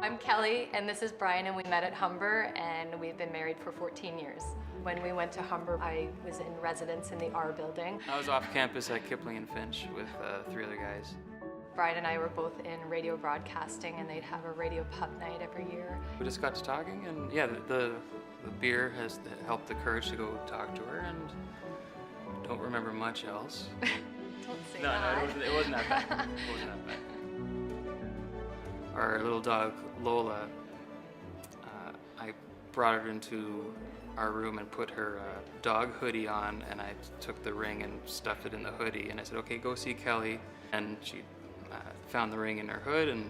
I'm Kelly, and this is Brian, and we met at Humber, and we've been married for 14 years. When we went to Humber, I was in residence in the R building. I was off campus at Kipling and Finch with 3 other guys. Brian and I were both in radio broadcasting, and they'd have a radio pub night every year. We just got to talking, and yeah, the beer has helped the courage to go talk to her, and don't remember much else. Don't say No, that. it wasn't that bad. It wasn't that bad. Our little dog, Lola, I brought her into our room and put her dog hoodie on, and I took the ring and stuffed it in the hoodie, and I said, okay, go see Kelly. And she found the ring in her hood, and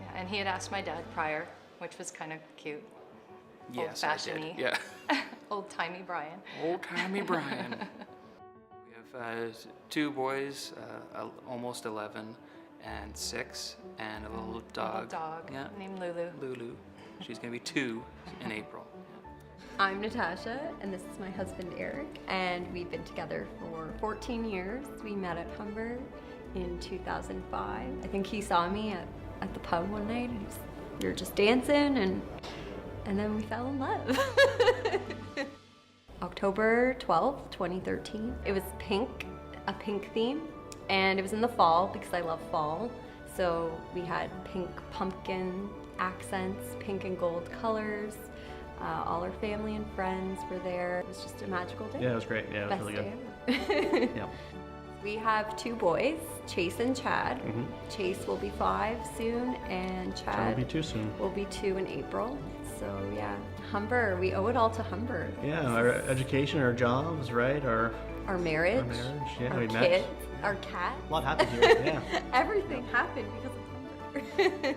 Yeah, and he had asked my dad prior, which was kind of cute. yes, I did. Old-fashioned-y. Yeah. Old-timey Brian. Old-timey Brian. We have 2 boys, almost 11 and 6, and a little dog. Little dog Yeah. named Lulu. Lulu. She's gonna be 2 in April. I'm Natasha, and this is my husband Eric, and we've been together for 14 years. We met at Humber in 2005. I think he saw me at the pub one night, and we were just dancing, and then we fell in love. October 12th, 2013. It was pink, a pink theme, and it was in the fall because I love fall. So we had pink pumpkin accents, pink and gold colors. All our family and friends were there. It was just a magical day. Yeah, it was great. Yeah, it was Best really day good. ever. Yeah. We have 2 boys, Chase and Chad. Mhm. Chase will be 5 soon, and That'll Chad be too soon. will be 2 in April. So yeah, Humber, we owe it all to Humber. Yeah, our education, our jobs, right? Our Our marriage, yeah, our we kids, met. our cat. A lot happened here. Yeah. Everything happened because of Humber.